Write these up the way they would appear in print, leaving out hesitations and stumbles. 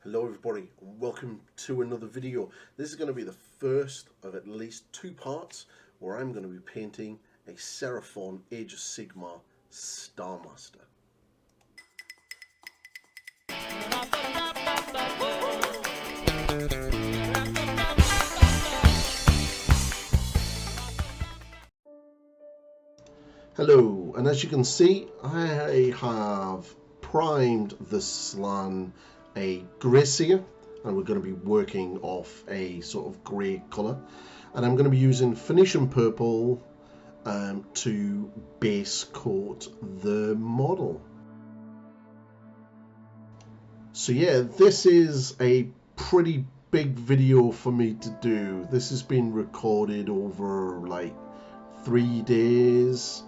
Hello everybody and welcome to another video. This is going to be the first of at least two parts where I'm going to be painting a Seraphon Age of Sigmar Starmaster. Hello, and as you can see I have primed the Slann a grey seer, and we're going to be working off a sort of grey colour, and I'm going to be using Phoenician purple to base coat the model. So yeah, this is a pretty big video for me to do. This has been recorded over like 3 days.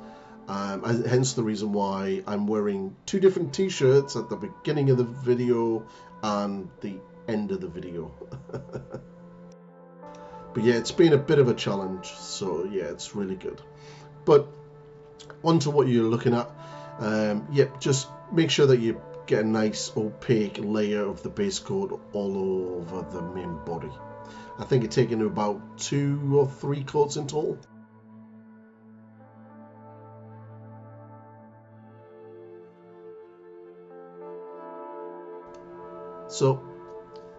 Hence the reason why I'm wearing two different t-shirts at the beginning of the video and the end of the video. But yeah, it's been a bit of a challenge, so yeah, it's really good. But onto what you're looking at. Yep, just make sure that you get a nice opaque layer of the base coat all over the main body. I think it's taken about 2 or 3 coats in total. So,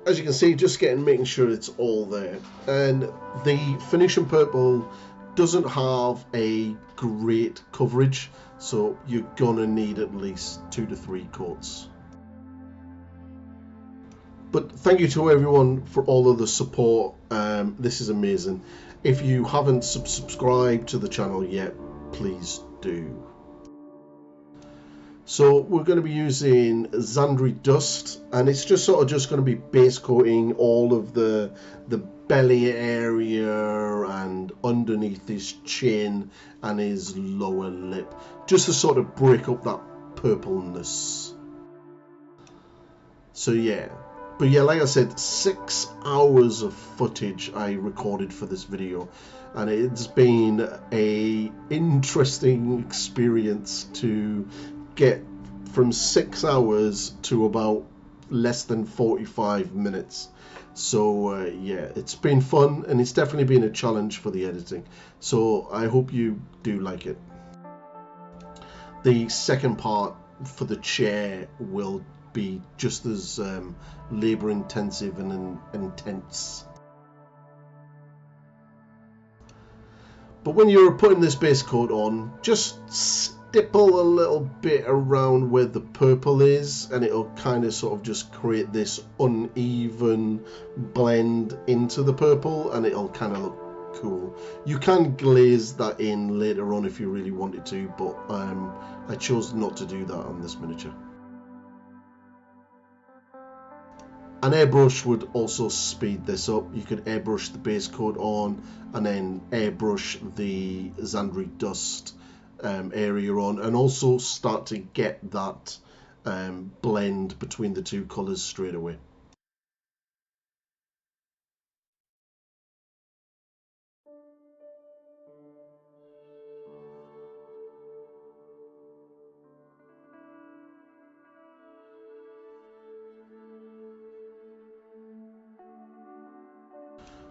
as you can see, just making sure it's all there. And the Phoenician purple doesn't have a great coverage, so you're gonna need at least 2 to 3 coats. But thank you to everyone for all of the support. This is amazing. If you haven't subscribed to the channel yet, please do. So we're going to be using Xandri Dust, and it's just sort of just going to be base coating all of the belly area and underneath his chin and his lower lip, just to sort of break up that purpleness. So yeah, but yeah, like I said, 6 hours of footage I recorded for this video, and it's been a interesting experience to get from 6 hours to about less than 45 minutes. So yeah, it's been fun, and it's definitely been a challenge for the editing, so I hope you do like it. The second part for the chair will be just as labor intensive and intense. But when you're putting this base coat on, just stipple a little bit around where the purple is, and it'll kind of sort of just create this uneven blend into the purple, and it'll kind of look cool. You can glaze that in later on if you really wanted to, but I chose not to do that on this miniature. An airbrush would also speed this up. You could airbrush the base coat on and then airbrush the Xandri Dust area on, and also start to get that blend between the two colors straight away.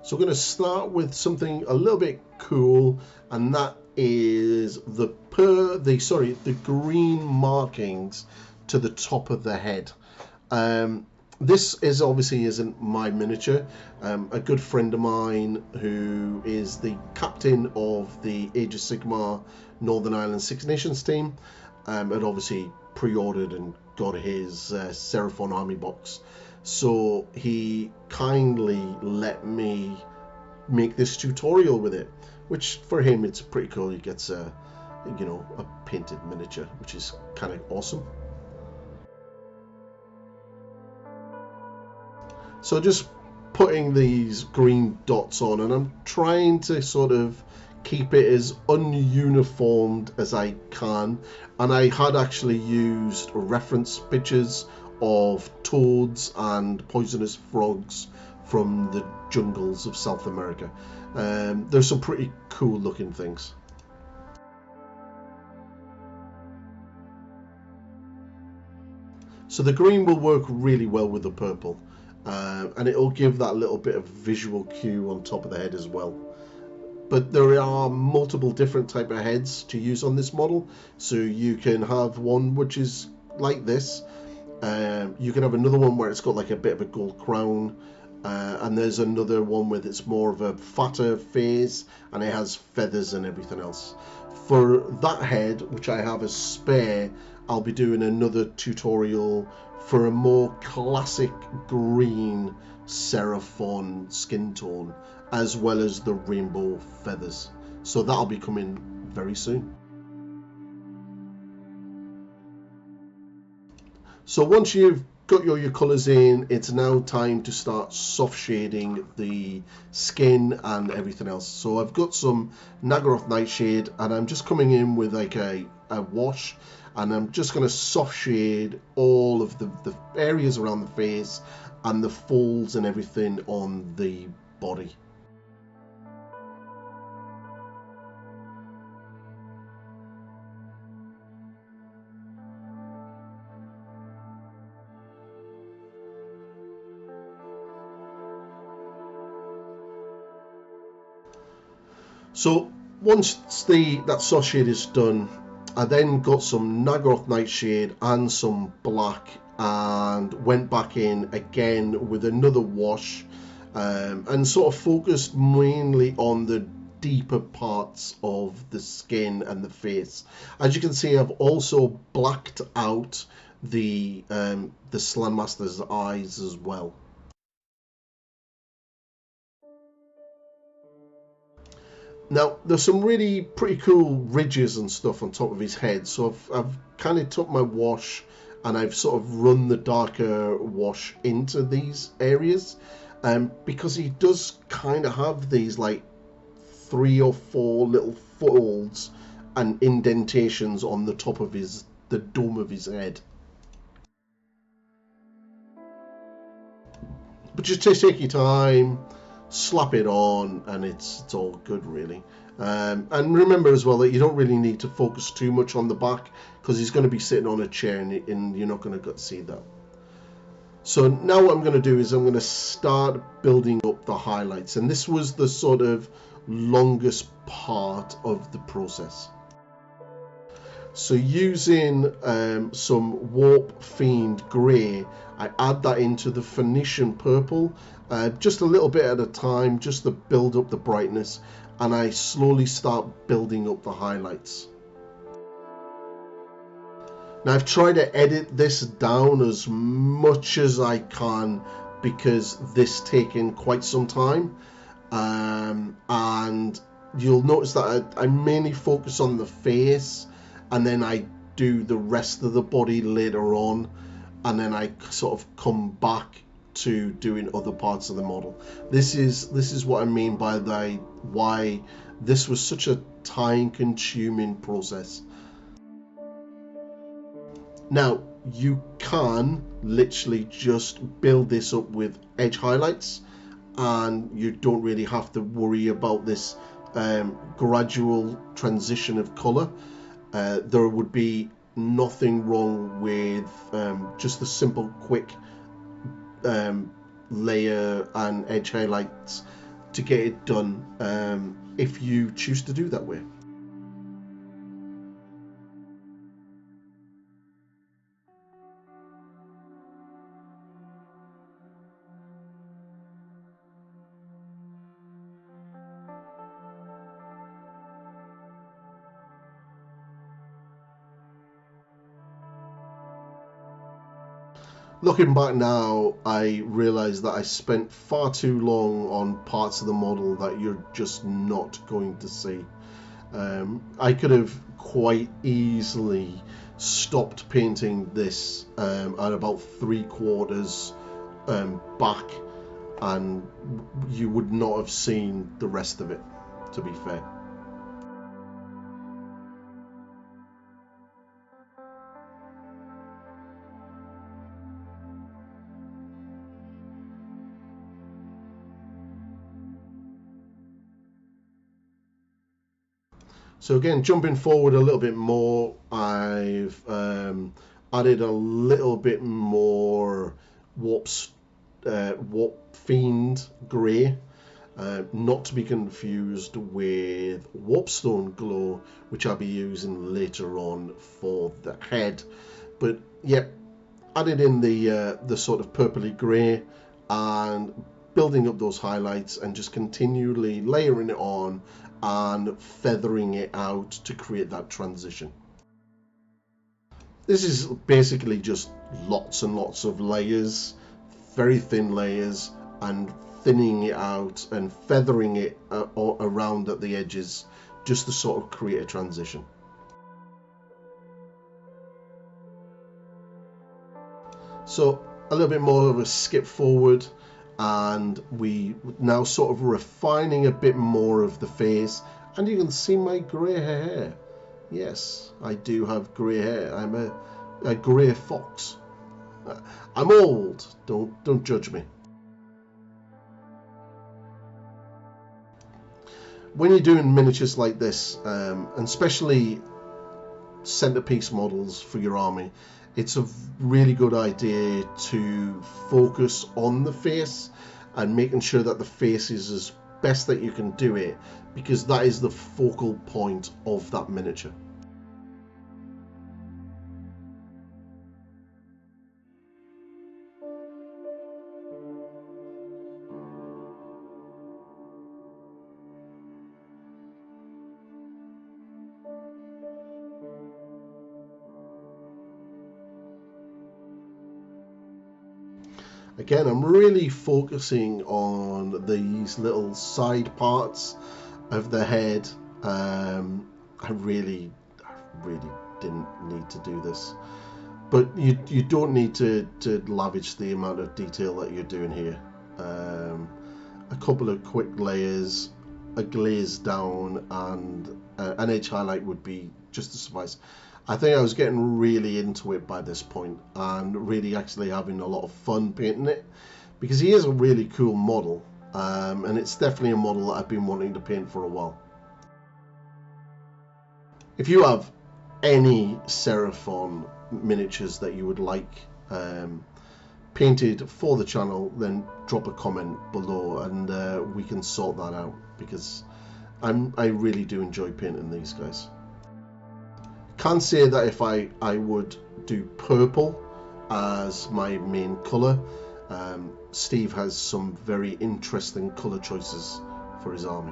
So we're going to start with something a little bit cool, and that is the green markings to the top of the head. This is obviously isn't my miniature. A good friend of mine who is the captain of the Age of Sigmar Northern Ireland Six Nations team had obviously pre-ordered and got his Seraphon army box. So he kindly let me make this tutorial with it, which for him it's pretty cool. He gets a painted miniature, which is kind of awesome. So just putting these green dots on, and I'm trying to sort of keep it as ununiformed as I can, and I had actually used reference pictures of toads and poisonous frogs from the jungles of South America. There's some pretty cool looking things. So the green will work really well with the purple, and it'll give that little bit of visual cue on top of the head as well. But there are multiple different type of heads to use on this model. So you can have one which is like this. You can have another one where it's got like a bit of a gold crown, and there's another one with it's more of a fatter face and it has feathers and everything else. For that head, which I have as spare, I'll be doing another tutorial for a more classic green Seraphon skin tone, as well as the rainbow feathers. So that'll be coming very soon. So once you've got your colours in, it's now time to start soft shading the skin and everything else. So I've got some Nagaroth Nightshade, and I'm just coming in with like a wash, and I'm just going to soft shade all of the areas around the face and the folds and everything on the body. So once that soft shade is done, I then got some Nagaroth Nightshade and some black, and went back in again with another wash, and sort of focused mainly on the deeper parts of the skin and the face. As you can see, I've also blacked out the Slann Master's eyes as well. Now, there's some really pretty cool ridges and stuff on top of his head, so I've kind of took my wash and I've sort of run the darker wash into these areas, because he does kind of have these like 3 or 4 little folds and indentations on the top of the dome of his head. But just take your time, slap it on, and it's all good really. And remember as well that you don't really need to focus too much on the back, because he's going to be sitting on a chair and you're not going to get to see that. So now what I'm going to do is I'm going to start building up the highlights, and this was the sort of longest part of the process. So using some Warp Fiend Grey, I add that into the Phoenician Purple, just a little bit at a time, just to build up the brightness, and I slowly start building up the highlights. Now I've tried to edit this down as much as I can, because this taken quite some time, and you'll notice that I mainly focus on the face, and then I do the rest of the body later on, and then I sort of come back to doing other parts of the model. This is what I mean by why this was such a time-consuming process. Now you can literally just build this up with edge highlights, and you don't really have to worry about this gradual transition of color. There would be nothing wrong with just the simple quick layer and edge highlights to get it done, if you choose to do that way. Looking back now, I realise that I spent far too long on parts of the model that you're just not going to see. I could have quite easily stopped painting this at about 3/4 back, and you would not have seen the rest of it, to be fair. So again, jumping forward a little bit more, I've added a little bit more warp fiend grey, not to be confused with warpstone glow, which I'll be using later on for the head. But yep, added in the sort of purpley grey and building up those highlights and just continually layering it on and feathering it out to create that transition. This is basically just lots and lots of layers, very thin layers, and thinning it out and feathering it around at the edges just to sort of create a transition. So a little bit more of a skip forward, and we now sort of refining a bit more of the face, and you can see my grey hair. Yes, I do have grey hair. I'm a grey fox. I'm old. Don't judge me. When you're doing miniatures like this, and especially centerpiece models for your army, it's a really good idea to focus on the face and making sure that the face is as best that you can do it, because that is the focal point of that miniature. Again, I'm really focusing on these little side parts of the head. I really didn't need to do this, but you don't need to lavish the amount of detail that you're doing here. A couple of quick layers, a glaze down, and an edge highlight would be just to suffice. I think I was getting really into it by this point and really actually having a lot of fun painting it, because he is a really cool model, and it's definitely a model that I've been wanting to paint for a while. If you have any Seraphon miniatures that you would like painted for the channel, then drop a comment below and we can sort that out, because I really do enjoy painting these guys. Can say that if I would do purple as my main colour, Steve has some very interesting colour choices for his army.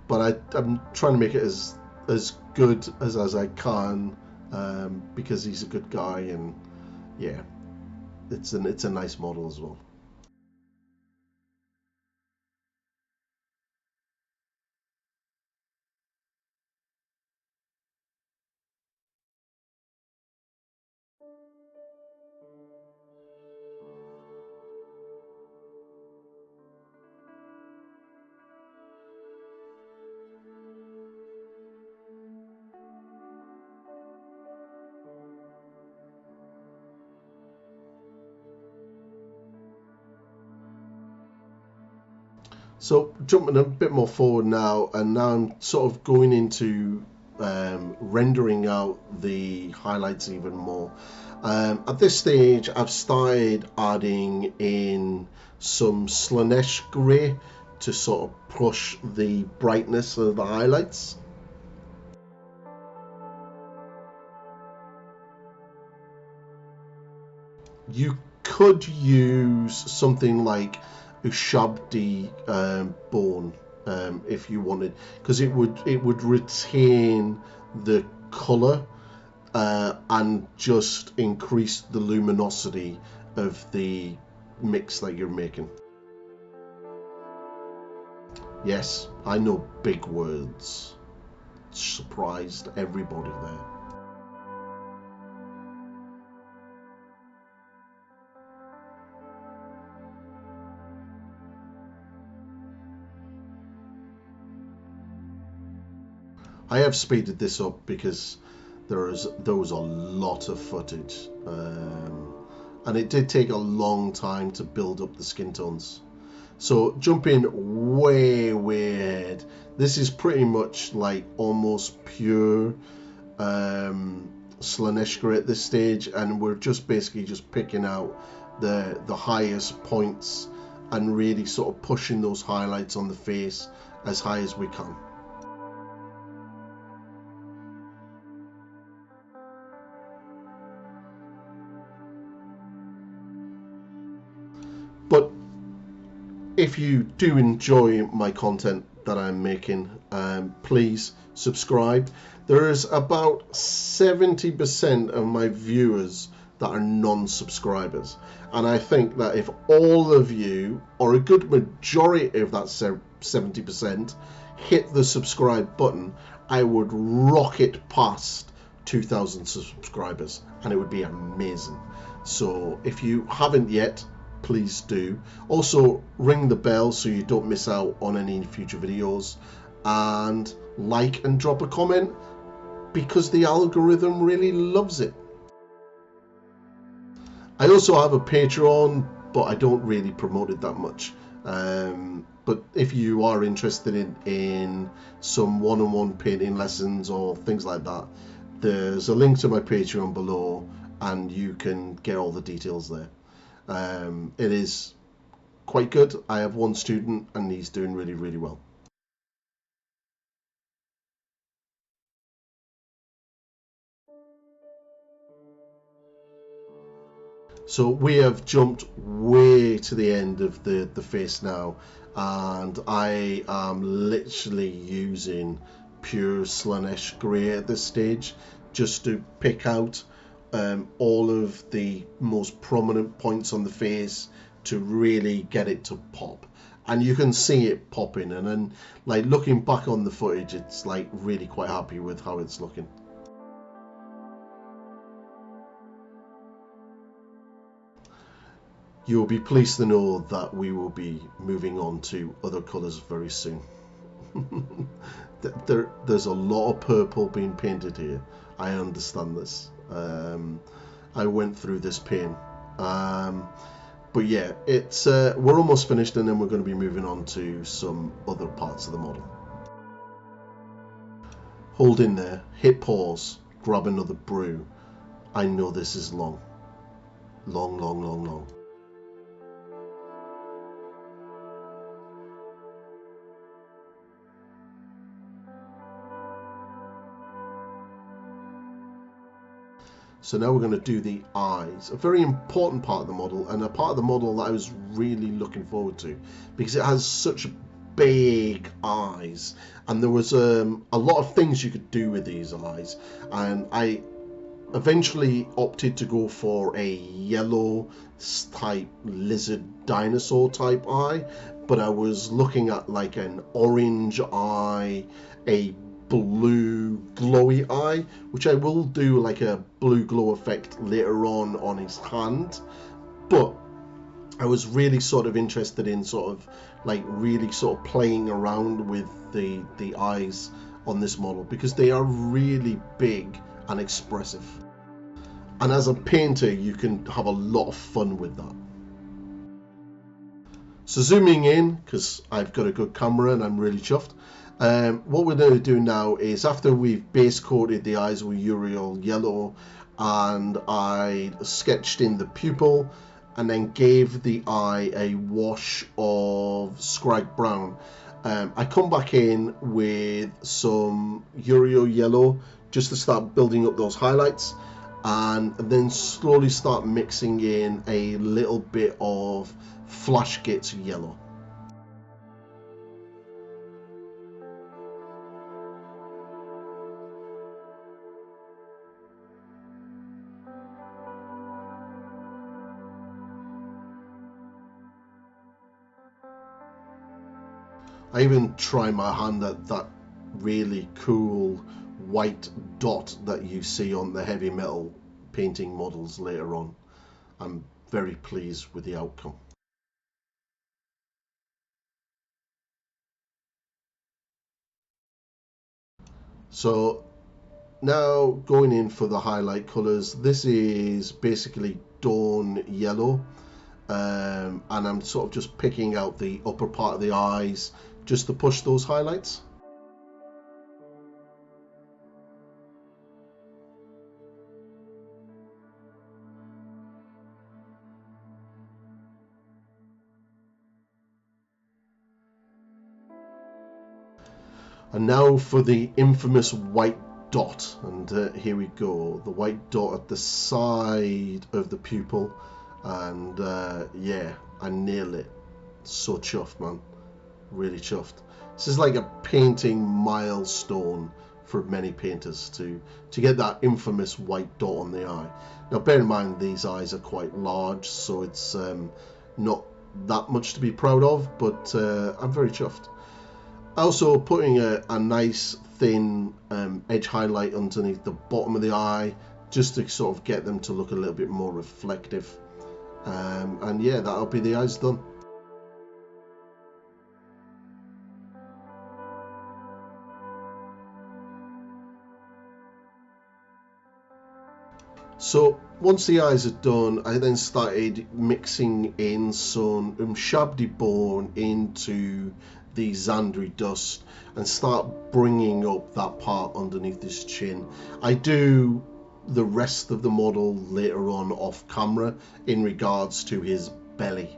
But I'm trying to make it as good as I can, because he's a good guy, and yeah, it's a nice model as well. So jumping a bit more forward now, and now I'm sort of going into rendering out the highlights even more. At this stage, I've started adding in some Slaanesh grey to sort of push the brightness of the highlights. You could use something like Ushabti bone if you wanted, because it would retain the color and just increase the luminosity of the mix that you're making. Yes, I know, big words. Surprised everybody there. I have speeded this up because there was a lot of footage, and it did take a long time to build up the skin tones. So jumping way ahead, this is pretty much like almost pure Slaanesh at this stage, and we're just basically just picking out the highest points and really sort of pushing those highlights on the face as high as we can. But if you do enjoy my content that I'm making, please subscribe. There is about 70% of my viewers that are non-subscribers, and I think that if all of you, or a good majority of that 70%, hit the subscribe button, I would rocket past 2,000 subscribers, and it would be amazing. So if you haven't yet, please do. Also, ring the bell so you don't miss out on any future videos, and like and drop a comment because the algorithm really loves it. I also have a Patreon, but I don't really promote it that much. But if you are interested in some one-on-one painting lessons or things like that, there's a link to my Patreon below, and you can get all the details there. It is quite good. I have one student and he's doing really, really well. So we have jumped way to the end of the face now, and I am literally using pure Slaanesh grey at this stage just to pick out all of the most prominent points on the face to really get it to pop. And you can see it popping, and then like looking back on the footage, it's like really quite happy with how it's looking. You'll be pleased to know that we will be moving on to other colours very soon. There's a lot of purple being painted here. I understand this. I went through this pain. But yeah, it's we're almost finished, and then we're going to be moving on to some other parts of the model. Hold in there, hit pause, grab another brew. I know this is long. Long, long, long, long. So now we're going to do the eyes, a very important part of the model, and a part of the model that I was really looking forward to because it has such big eyes, and there was a lot of things you could do with these eyes, and I eventually opted to go for a yellow type lizard dinosaur type eye, but I was looking at like an orange eye, a blue glowy eye, which I will do like a blue glow effect later on his hand. But I was really sort of interested in sort of like really sort of playing around with the eyes on this model because they are really big and expressive, and as a painter you can have a lot of fun with that. So zooming in, because I've got a good camera and I'm really chuffed, what we're going to do now is, after we've base coated the eyes with Uriel yellow, and I sketched in the pupil and then gave the eye a wash of Scrag brown, I come back in with some Uriel yellow just to start building up those highlights, and then slowly start mixing in a little bit of Flashgate yellow. I even try my hand at that really cool white dot that you see on the heavy metal painting models later on. I'm very pleased with the outcome. So now going in for the highlight colors, this is basically dawn yellow, and I'm sort of just picking out the upper part of the eyes just to push those highlights. And now for the infamous white dot, and here we go, the white dot at the side of the pupil, and yeah, I nail it. So chuffed, man, really chuffed. This is like a painting milestone for many painters to get that infamous white dot on the eye. Now bear in mind these eyes are quite large, so it's not that much to be proud of, but I'm very chuffed. Also putting a nice thin edge highlight underneath the bottom of the eye, just to sort of get them to look a little bit more reflective. And yeah, that'll be the eyes done. So once the eyes are done, I then started mixing in some Shabdi bone into the Zandri dust and start bringing up that part underneath his chin. I do the rest of the model later on off camera in regards to his belly,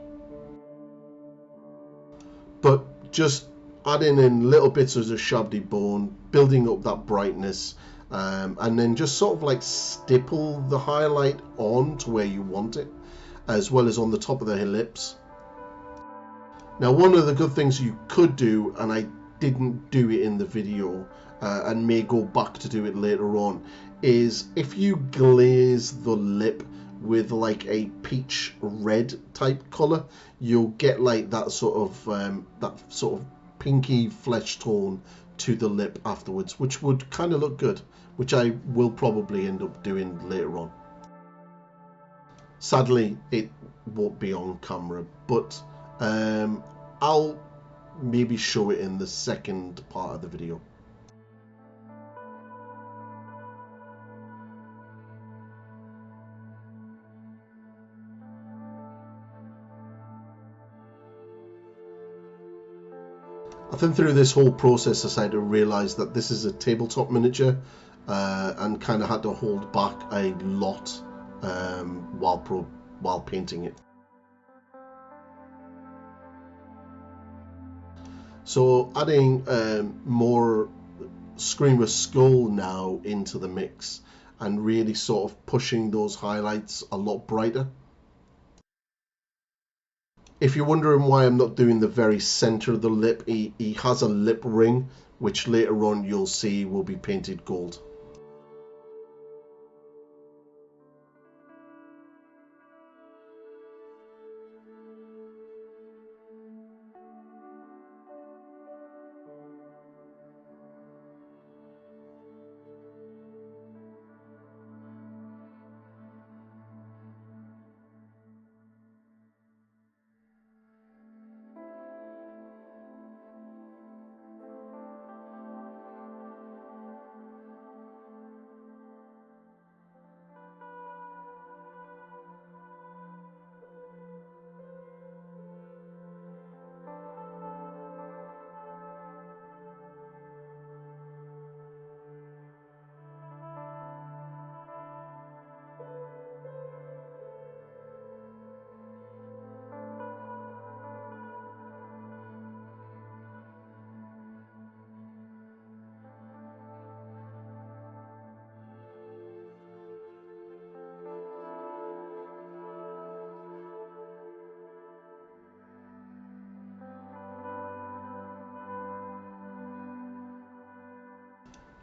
but just adding in little bits of the Shabdi bone, building up that brightness, and then just sort of like stipple the highlight on to where you want it, as well as on the top of the lips. Now one of the good things you could do, and I didn't do it in the video and may go back to do it later on, is if you glaze the lip with like a peach red type color, you'll get like that sort of pinky flesh tone to the lip afterwards, which would kind of look good, which I will probably end up doing later on. Sadly it won't be on camera, but I'll maybe show it in the second part of the video. I think through this whole process I started to realise that this is a tabletop miniature, and kind of had to hold back a lot while painting it. So adding more Screamer Skull now into the mix and really sort of pushing those highlights a lot brighter. If you're wondering why I'm not doing the very center of the lip, he has a lip ring, which later on you'll see will be painted gold.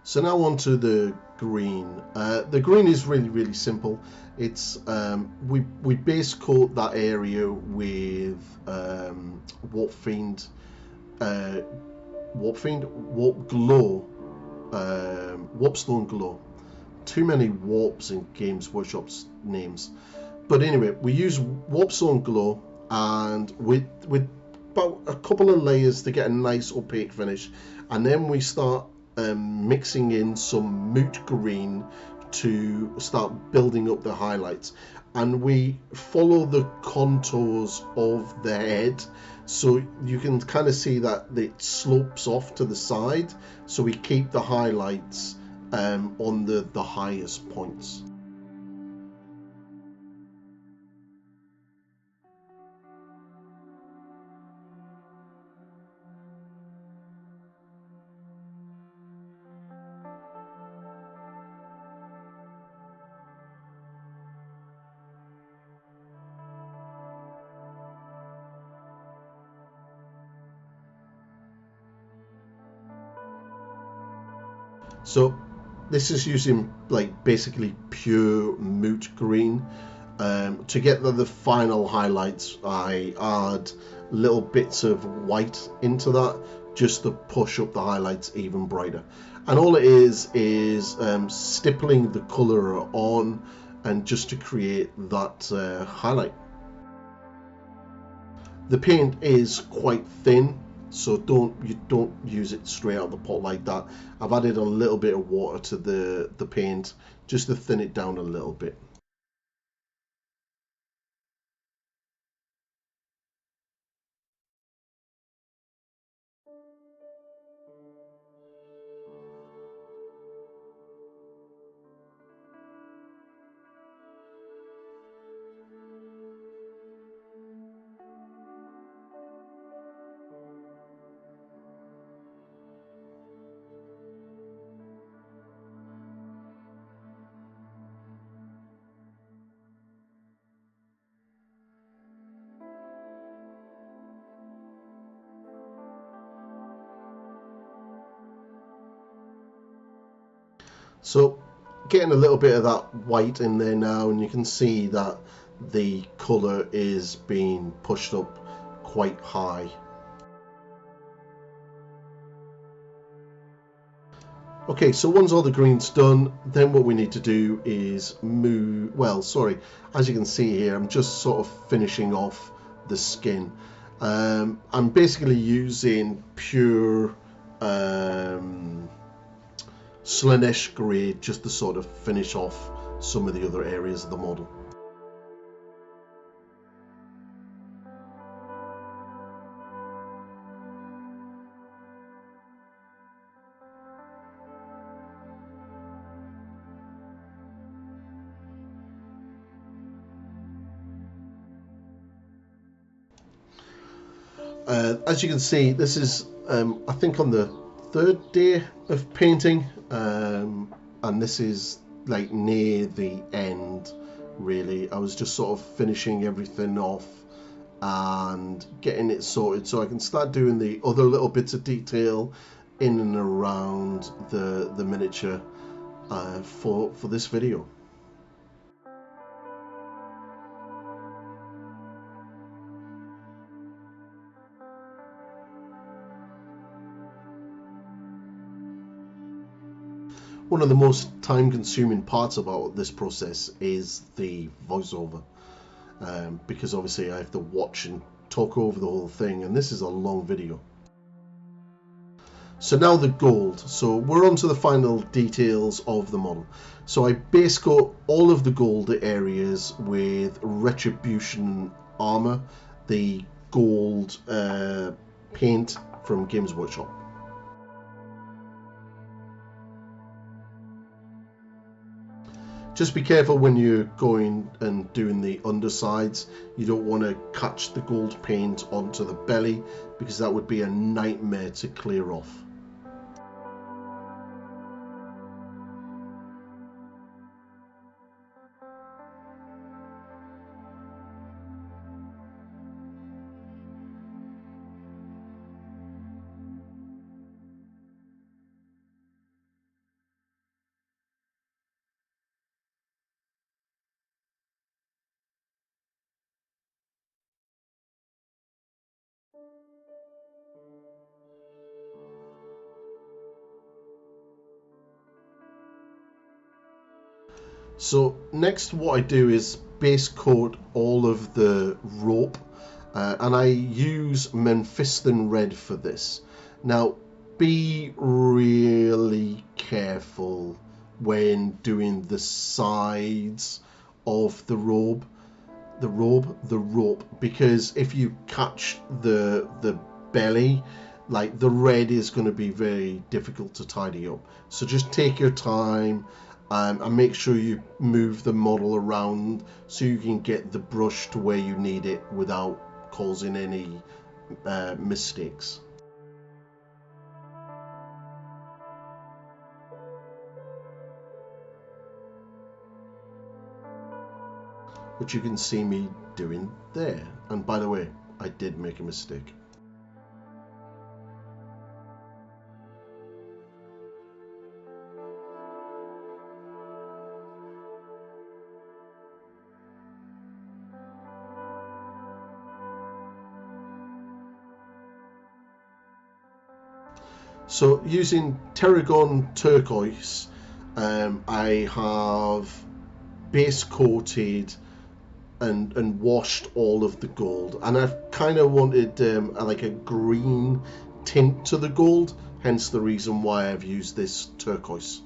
So now on to the green. The green is really simple. It's we base coat that area with Warp Glow, Warpstone Glow. Too many warps in Games Workshop's names, but anyway, we use Warpstone Glow, and with about a couple of layers to get a nice opaque finish, and then we start mixing in some moot green to start building up the highlights, and we follow the contours of the head, so you can kind of see that it slopes off to the side, so we keep the highlights on the highest points. So this is using like basically pure moot green. To get the final highlights, I add little bits of white into that just to push up the highlights even brighter. And all it is stippling the color on, and just to create that highlight. The paint is quite thin, so you don't use it straight out of the pot like that. I've added a little bit of water to the paint just to thin it down a little bit. So getting a little bit of that white in there now, and you can see that the color is being pushed up quite high. Okay, so once all the green's done, then what we need to do is move, well, sorry, as you can see here, I'm just sort of finishing off the skin. I'm basically using pure Slaanesh grade just to sort of finish off some of the other areas of the model. As you can see, this is I think on the third day of painting, and this is like near the end really. I was just sort of finishing everything off and getting it sorted so I can start doing the other little bits of detail in and around the miniature for this video. One of the most time-consuming parts about this process is the voiceover, because obviously I have to watch and talk over the whole thing, and this is a long video. So now the gold. So we're on to the final details of the model. So I base coat all of the gold areas with Retribution armor, the gold paint from Games Workshop. Just be careful when you're going and doing the undersides. You don't want to catch the gold paint onto the belly, because that would be a nightmare to clear off. So next what I do is base coat all of the rope, and I use Mephiston red for this. Now be really careful when doing the sides of the rope, because if you catch the belly, like the red is going to be very difficult to tidy up. So just take your time. And make sure you move the model around so you can get the brush to where you need it without causing any mistakes. Which you can see me doing there. And by the way, I did make a mistake. So using Terragon Turquoise, I have base coated and washed all of the gold, and I've kind of wanted like a green tint to the gold, hence the reason why I've used this turquoise.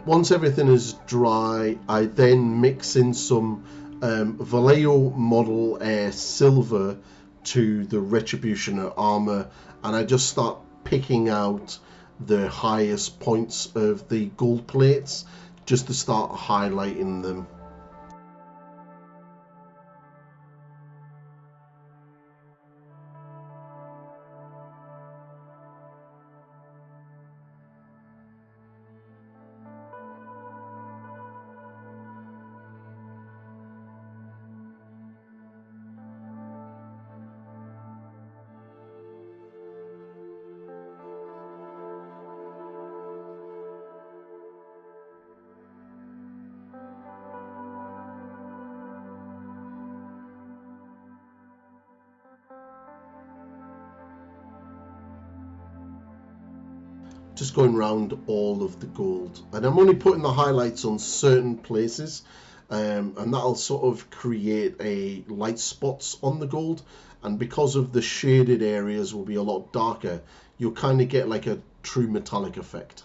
Once everything is dry, I then mix in some Vallejo Model Air Silver to the Retributioner armor, and I just start picking out the highest points of the gold plates just to start highlighting them. Just going around all of the gold, and I'm only putting the highlights on certain places, and that'll sort of create a light spots on the gold, and because of the shaded areas will be a lot darker, you'll kind of get like a true metallic effect.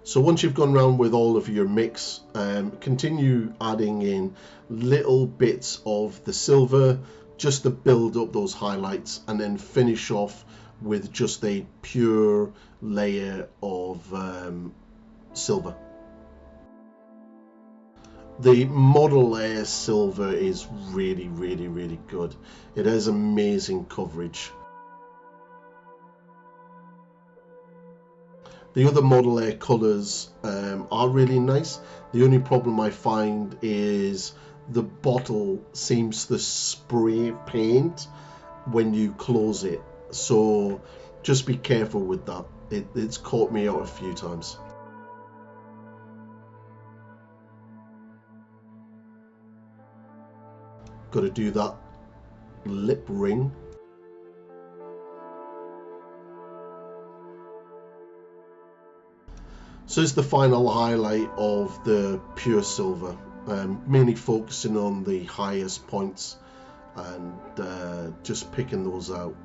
So once you've gone around with all of your mix, continue adding in little bits of the silver just to build up those highlights, and then finish off with just a pure layer of silver. The Model Air Silver is really good. It has amazing coverage. The other Model Air colours are really nice. The only problem I find is the bottle seems to spray paint when you close it. So just be careful with that. It's caught me out a few times. Got to do that lip ring. So it's the final highlight of the pure silver, mainly focusing on the highest points and just picking those out.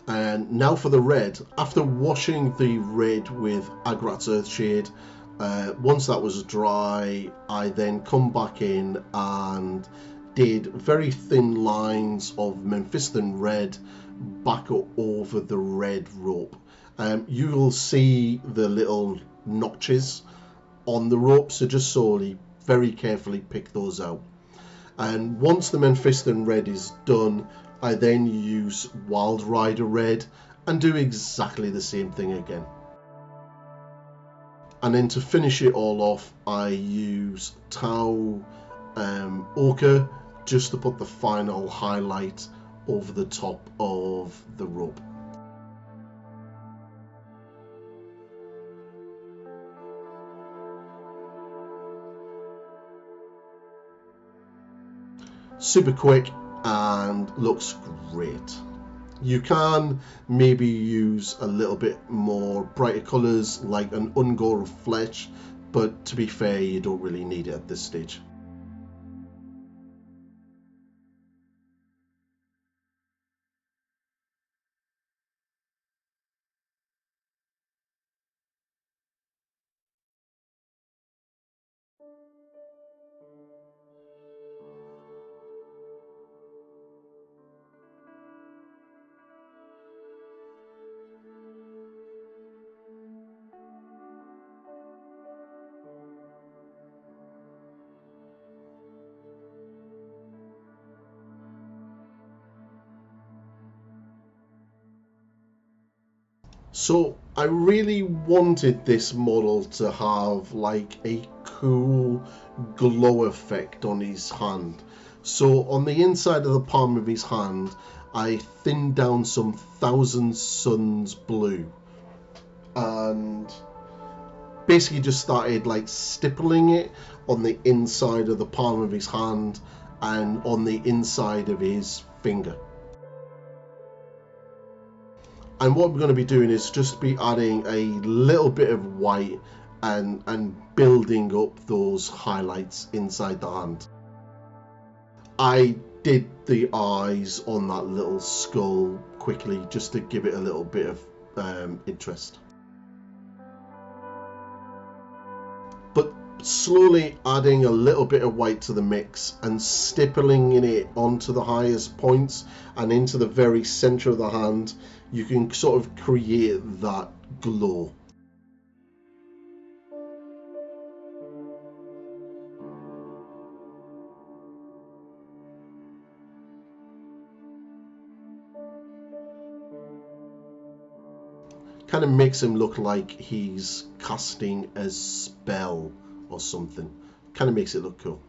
And now for the red. After washing the red with Agrat's Earthshade, once that was dry, I then come back in and did very thin lines of Mephiston red back over the red rope. You will see the little notches on the rope, so just slowly, very carefully pick those out. And once the Mephiston red is done, I then use Wild Rider red and do exactly the same thing again. And then to finish it all off, I use Tau Ochre just to put the final highlight over the top of the rope. Super quick and looks great. You can maybe use a little bit more brighter colours like an Ungor Flesh, but to be fair, you don't really need it at this stage. So I really wanted this model to have like a cool glow effect on his hand. So on the inside of the palm of his hand, I thinned down some Thousand Suns blue and basically just started like stippling it on the inside of the palm of his hand and on the inside of his finger. And what we're going to be doing is just be adding a little bit of white and building up those highlights inside the hand. I did the eyes on that little skull quickly just to give it a little bit of interest. But slowly adding a little bit of white to the mix and stippling it onto the highest points and into the very center of the hand, you can sort of create that glow. Kind of makes him look like he's casting a spell or something. Kind of makes it look cool.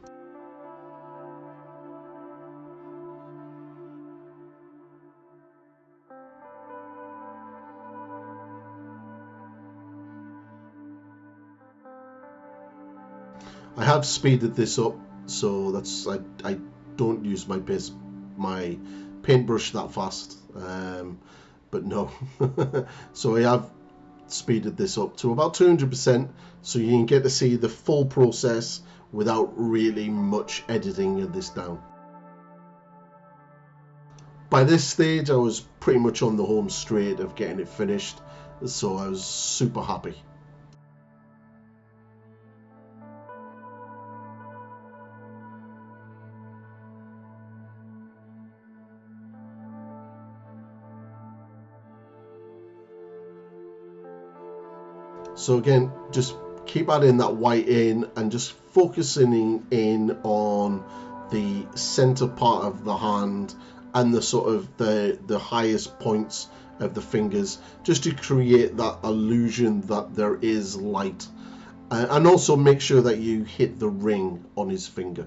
I have speeded this up, so that's I don't use my paintbrush that fast, but no. So I have speeded this up to about 200%, so you can get to see the full process without really much editing of this down. By this stage, I was pretty much on the home straight of getting it finished, so I was super happy. So again, just keep adding that white in and just focusing in on the center part of the hand and the sort of the highest points of the fingers, just to create that illusion that there is light, and also make sure that you hit the ring on his finger.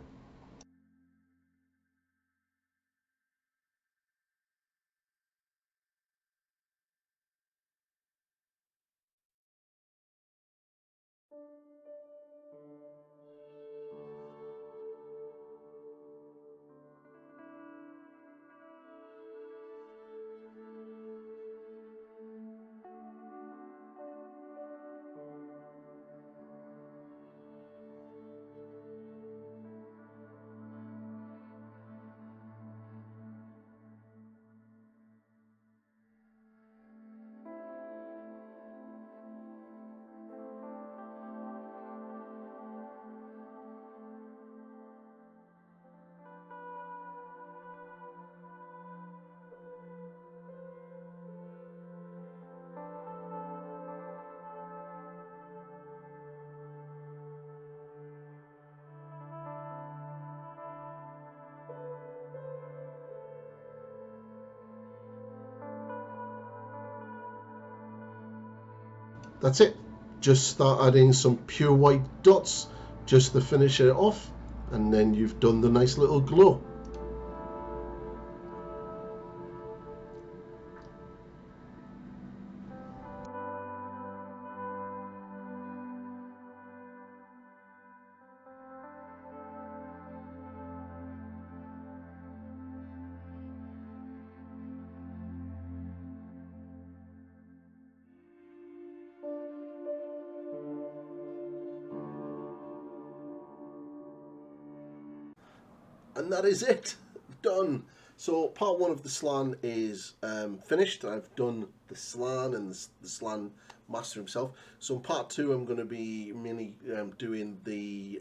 That's it. Just start adding some pure white dots just to finish it off, and then you've done the nice little glow. And that is it, done. So part one of the Slann is finished. I've done the Slann and the Slann Master himself. So in part two, I'm going to be mainly doing the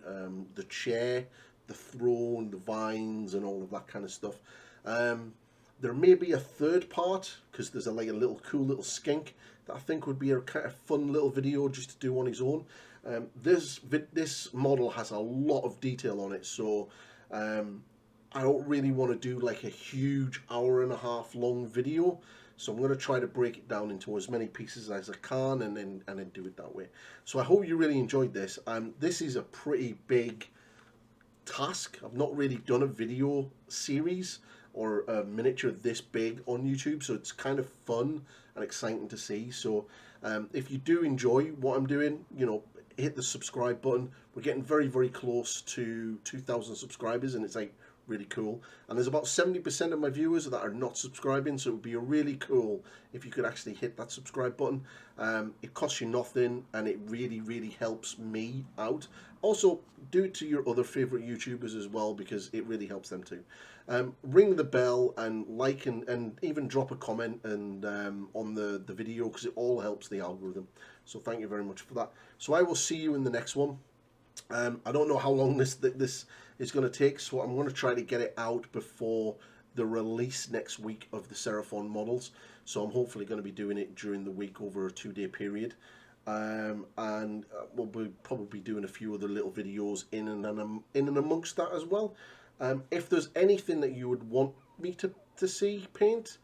chair, the throne, the vines, and all of that kind of stuff. There may be a third part because there's like a little cool little skink that I think would be a kind of fun little video just to do on his own. This model has a lot of detail on it, so I don't really want to do like a huge hour and a half long video. So I'm going to try to break it down into as many pieces as I can, and then do it that way. So I hope you really enjoyed this. This is a pretty big task. I've not really done a video series or a miniature this big on YouTube, so it's kind of fun and exciting to see. So if you do enjoy what I'm doing, hit the subscribe button. We're getting very, very close to 2,000 subscribers, and it's like really cool. And there's about 70% of my viewers that are not subscribing, so it would be really cool if you could actually hit that subscribe button. It costs you nothing, and it really, really helps me out. Also, do it to your other favorite YouTubers as well, because it really helps them too. Ring the bell and like and even drop a comment and on the video, because it all helps the algorithm. So thank you very much for that. So I will see you in the next one. I don't know how long this is going to take, so I'm going to try to get it out before the release next week of the Seraphon models. So I'm hopefully going to be doing it during the week over a 2-day period. And we'll be probably doing a few other little videos in and amongst that as well. If there's anything that you would want me to see paint,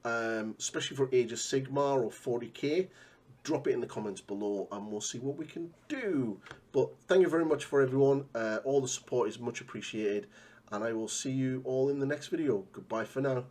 especially for Age of Sigmar or 40k, drop it in the comments below and we'll see what we can do. But thank you very much for everyone. All the support is much appreciated, and I will see you all in the next video. Goodbye for now.